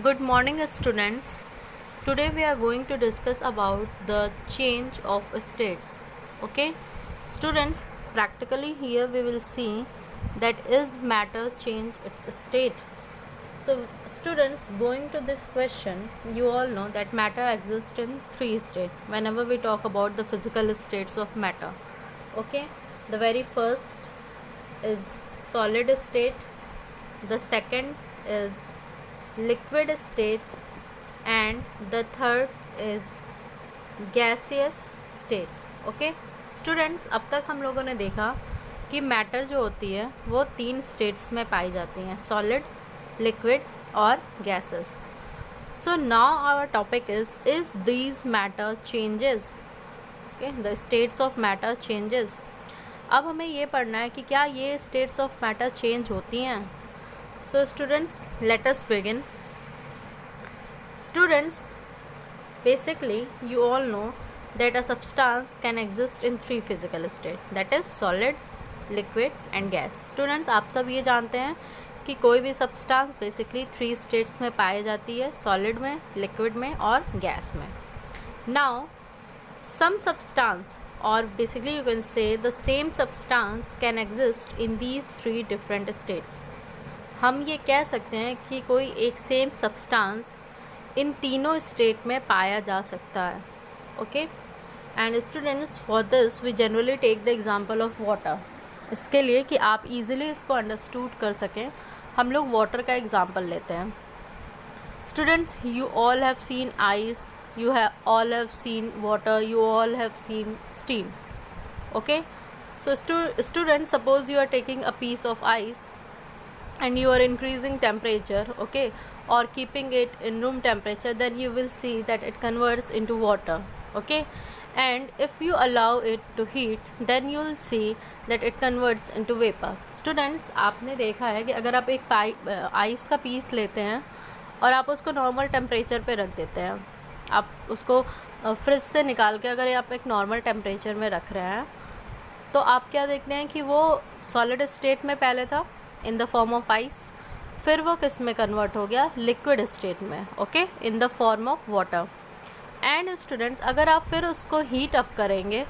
Good morning, students. Today we are going to discuss about the change of states. Okay, students. Practically here we will see that is matter change its state. So, students, going to this question, you all know that matter exists in three states. Whenever we talk about the physical states of matter, okay, the very first is solid state. The second is liquid state and the third is gaseous state. Okay students, अब तक हम लोगों ने देखा कि matter जो होती है वो तीन स्टेट्स में पाई जाती हैं, सॉलिड, लिक्विड और gases. So now our topic is these matter changes. Okay, the states of matter changes. अब हमें ये पढ़ना है कि क्या ये स्टेट्स ऑफ मैटर चेंज होती हैं. So students, let us begin. Students, basically you all know that a substance can exist in three physical states, that is solid, liquid and gas. Students, आप सब ये जानते हैं कि कोई भी substance basically three states में पाई जाती है, solid में, liquid में और gas में. Now some substance or basically you can say the same substance can exist in these three different states. हम ये कह सकते हैं कि कोई एक सेम सब्सटेंस इन तीनों स्टेट में पाया जा सकता है. Okay, and students, for this we generally take the example of water. इसके लिए कि आप इजीली इसको अंडरस्टूड कर सकें, हम लोग वाटर का एग्जांपल लेते हैं. Students, you all have seen ice, you have all have seen water, you all have seen steam. Okay, so student, suppose you are taking a piece of ice and you are increasing temperature, okay, or keeping it in room temperature, then you will see that it converts into water. Okay, and if you allow it to heat, then you will see that it converts into vapor. Students, आपने देखा है कि अगर आप एक ice का piece लेते हैं और आप उसको नॉर्मल टेम्परेचर पे रख देते हैं, आप उसको फ्रिज से निकाल के अगर आप एक नॉर्मल टेम्परेचर में रख रहे हैं, तो आप क्या देखते हैं कि वो सॉलिड स्टेट में पहले था in the form of ice, फिर वो किस में कन्वर्ट हो गया, लिक्विड स्टेट में. Okay, in the form of water. And students, अगर आप फिर उसको हीट अप करेंगे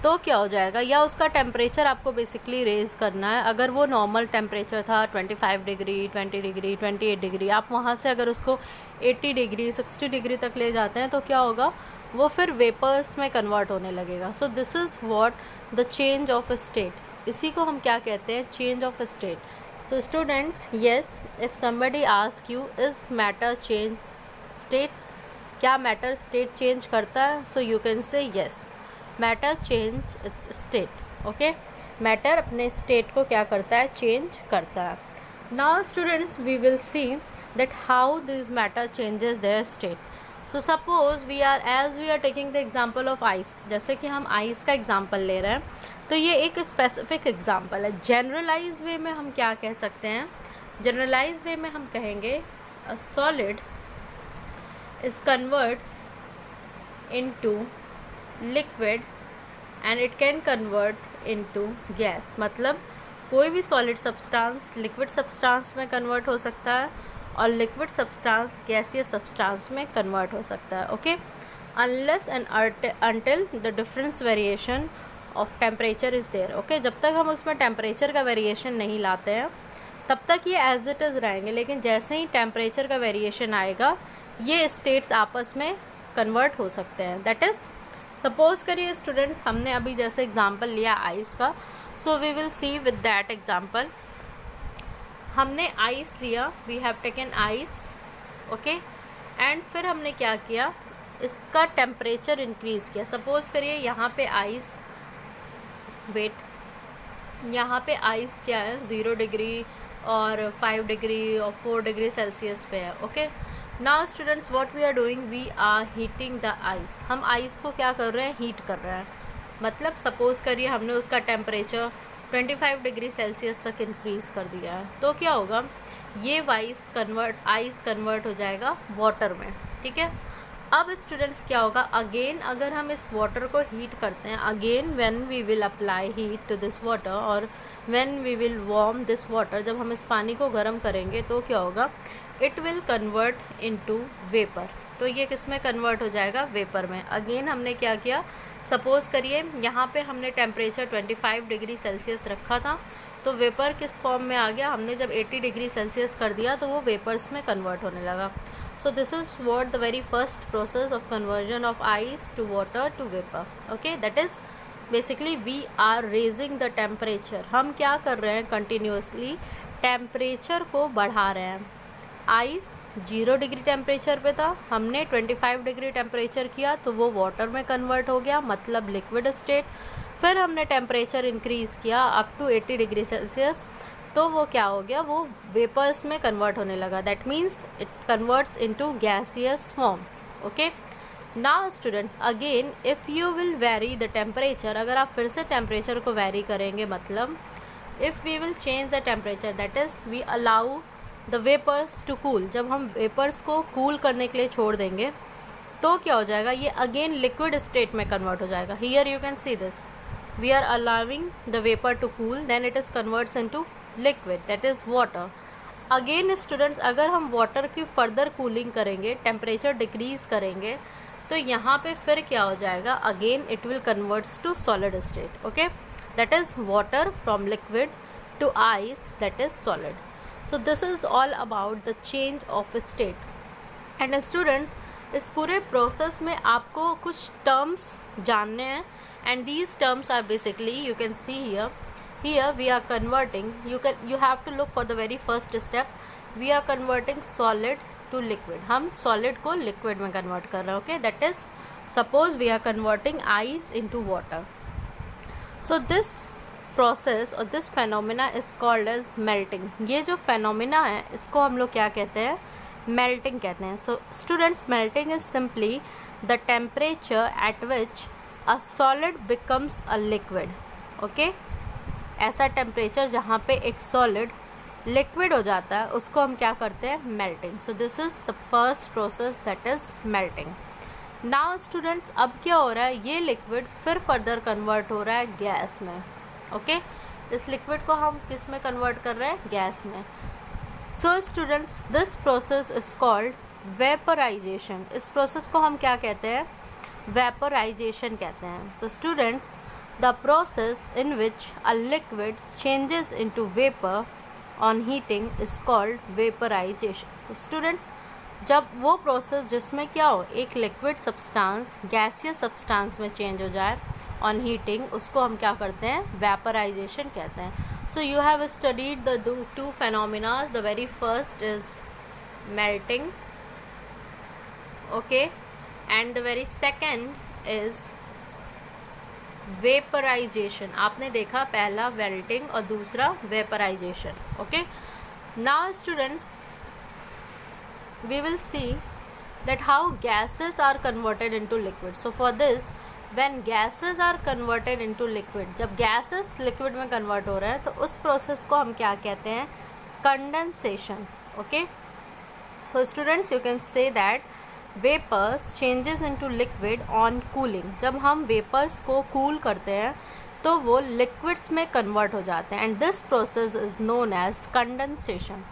तो क्या हो जाएगा, या उसका टेम्परेचर आपको बेसिकली रेज़ करना है. अगर वो नॉर्मल टेम्परेचर था 25 डिग्री, 20 डिग्री, 28 डिग्री, आप वहाँ से अगर उसको 80 डिग्री, 60 डिग्री तक ले जाते हैं तो क्या होगा, वो फिर वेपर्स में कन्वर्ट होने लगेगा. So this is what the change of state. इसी को हम क्या कहते हैं, change of state. So students, yes, if somebody ask you is matter change states, क्या matter state change करता है, so you can say yes, matter change state. Okay, matter अपने state को क्या करता है, change करता है. Now students, we will see that how this matter changes their state. So suppose as we are taking the example of ice, जैसे कि हम ice का example ले रहे हैं, तो ये एक स्पेसिफिक एग्जांपल है. जनरलाइज वे में हम क्या कह सकते हैं, जनरलाइज वे में हम कहेंगे a solid is converts into liquid and it can convert into gas. मतलब कोई भी सॉलिड सब्सटेंस लिक्विड सब्सटेंस में कन्वर्ट हो सकता है और लिक्विड सब्सटेंस गैसियस सब्सटेंस में कन्वर्ट हो सकता है. Okay, unless and until the difference variation of temperature is there. Okay, जब तक हम उसमें टेम्परेचर का वेरिएशन नहीं लाते हैं तब तक ये एज इट इज़ रहेंगे, लेकिन जैसे ही टेम्परेचर का वेरिएशन आएगा ये स्टेट्स आपस में कन्वर्ट हो सकते हैं. दैट इज़, सपोज करिए स्टूडेंट्स, हमने अभी जैसे एग्जांपल लिया आइस का, so we will see with that example. हमने आइस लिया, we have taken ice. Okay, and फिर हमने क्या किया, इसका टेम्परेचर इंक्रीज़ किया. सपोज करिए यहाँ पे आइस, वेट, यहाँ पे आइस क्या है, 0 डिग्री और 5 डिग्री और 4 डिग्री सेल्सियस पे है. Okay, now students, what we are doing, we are heating the ice. हम आइस को क्या कर रहे हैं, हीट कर रहे हैं. मतलब सपोज करिए हमने उसका टेम्परेचर 25 डिग्री सेल्सियस तक इंक्रीज़ कर दिया है, तो क्या होगा, ये आइस कन्वर्ट हो जाएगा वाटर में. ठीक है, अब स्टूडेंट्स क्या होगा, अगेन अगर हम इस वाटर को हीट करते हैं, again when we will apply heat to this water और when we will warm this water, जब हम इस पानी को गर्म करेंगे तो क्या होगा, it will convert into vapour. तो ये किस में कन्वर्ट हो जाएगा, वेपर में। अगेन हमने क्या किया, सपोज़ करिए यहाँ पे हमने टेम्परेचर 25 डिग्री सेल्सियस रखा था, तो वेपर किस फॉर्म में आ गया, हमने जब 80 डिग्री सेल्सियस कर दिया तो वो वेपर्स में कन्वर्ट होने लगा। So this is what the very first process of conversion of ice to water to vapor. Okay, that is basically we are raising the temperature. हम क्या कर रहे हैं, continuously टेम्परेचर को बढ़ा रहे हैं। आइस 0 डिग्री टेम्परेचर पे था, हमने 25 डिग्री टेम्परेचर किया तो वो वाटर में कन्वर्ट हो गया, मतलब लिक्विड स्टेट। फिर हमने टेम्परेचर इंक्रीज़ किया अप टू 80 डिग्री सेल्सियस, तो वो क्या हो गया, वो वेपर्स में कन्वर्ट होने लगा। That means it converts into gaseous form. Okay, now students again if you will vary the temperature, अगर आप फिर से टेम्परेचर को वेरी करेंगे, मतलब if we will change the temperature, that is we allow the vapours to cool, जब हम vapours को कूल करने के लिए छोड़ देंगे तो क्या हो जाएगा, ये अगेन लिक्विड स्टेट में कन्वर्ट हो जाएगा। Here you can see this, we are allowing the vapour to cool, then it is converts into liquid, that is water. Again students अगर हम वाटर की फर्दर कूलिंग करेंगे, टेम्परेचर डिक्रीज़ करेंगे, तो यहाँ पे फिर क्या हो जाएगा, again it will converts to solid state. Okay, that is water from liquid to ice, that is solid. So this is all about the change of state. And students इस पूरे प्रोसेस में आपको कुछ टर्म्स जानने हैं, and these terms are basically you can see here we are converting, you have to look for the very first step, we are converting solid to liquid, हम solid को liquid में convert कर रहे हैं। okay, that is suppose we are converting ice into water, so this process or this phenomena is called as melting। ये जो phenomena है इसको हम लोग क्या कहते हैं, melting कहते हैं। so students melting is simply the temperature at which a solid becomes a liquid। okay, ऐसा टेम्परेचर जहाँ पे एक सॉलिड लिक्विड हो जाता है उसको हम क्या करते हैं, melting. So this is the first process, that is melting. Now students अब क्या हो रहा है, ये लिक्विड फिर फर्दर कन्वर्ट हो रहा है गैस में। ओके, इस लिक्विड को हम किस में कन्वर्ट कर रहे हैं, गैस में। So students this process is called vaporization. इस प्रोसेस को हम क्या कहते हैं, वेपराइजेशन कहते हैं। So students the process in which a liquid changes into vapor on heating is called vaporization। तो स्टूडेंट्स जब वो प्रोसेस जिसमें क्या हो, एक लिक्विड सब्सटेंस गैसियस सब्सटेंस में चेंज हो जाए ऑन हीटिंग, उसको हम क्या करते हैं, वेपराइजेशन कहते हैं। So you have studied the two phenomenas, the very first is melting, okay, and the very second is vaporization. आपने देखा पहला मेल्टिंग और दूसरा vaporization. Okay, now students we will see that how gases are converted into liquid. So for this when gases are converted into liquid, जब gases liquid में convert हो रहे हैं तो उस प्रोसेस को हम क्या कहते हैं, condensation. Okay, so students you can say that vapours changes into liquid on cooling. जब हम वेपर्स को कूल करते हैं तो वो लिक्विड्स में कन्वर्ट हो जाते हैं, and this process is known as condensation.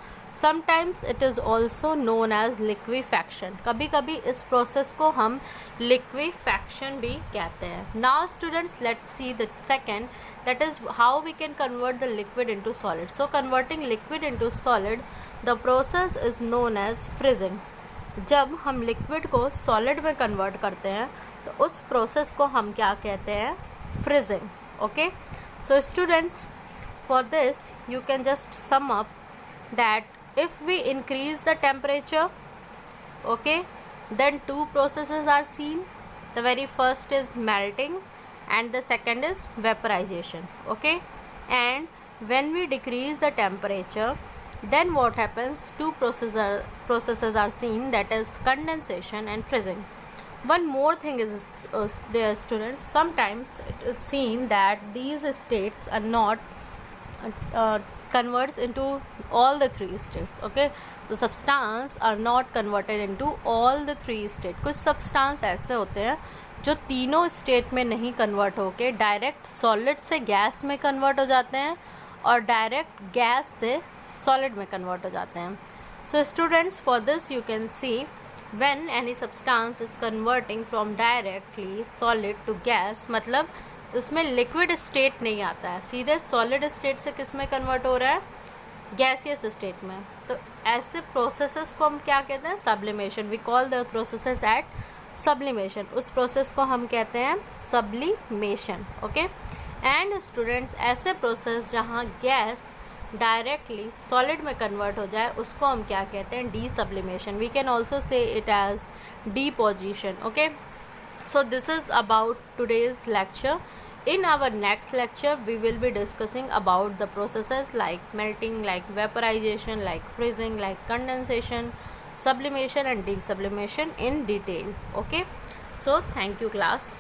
Sometimes it is also known as liquefaction. कभी कभी इस प्रोसेस को हम लिक्विफैक्शन भी कहते हैं। Now students let's see the second, that is how we can convert the liquid into solid. So converting liquid into solid, the process is known as freezing. जब हम लिक्विड को सॉलिड में convert करते हैं तो उस प्रोसेस को हम क्या कहते हैं, freezing. Okay, so students for this you can just sum up that if we increase the temperature, okay, then two processes are seen. The very first is melting and the second is vaporization. Okay, and when we decrease the temperature, then what happens, two processes are seen, that is condensation and freezing. One more thing is there students, sometimes it is seen that these states are not converts into all the three states. Okay, the substance are not converted into all the three states. कुछ substance ऐसे होते हैं जो तीनों state में नहीं convert होके direct solid से गैस में कन्वर्ट हो जाते हैं और डायरेक्ट गैस से सॉलिड में कन्वर्ट हो जाते हैं. So students, for this you can see when any substance is converting from directly solid to gas, मतलब उसमें लिक्विड स्टेट नहीं आता है, सीधे सॉलिड स्टेट से किस में कन्वर्ट हो रहा है, गैसियस स्टेट में. तो ऐसे प्रोसेसेस को हम क्या कहते हैं, sublimation. We call the processes at sublimation. उस प्रोसेस को हम कहते हैं सब्लिमेशन. ओके, एंड स्टूडेंट्स, ऐसे प्रोसेस जहाँ गैस डायरेक्टली सॉलिड में कन्वर्ट हो जाए उसको हम क्या कहते हैं, desublimation. We can also say it as deposition. Okay, so this is about today's lecture. In our next lecture we will be discussing about the processes like melting, like vaporization, like freezing, like condensation, sublimation and deep sublimation in detail. Okay, so thank you class.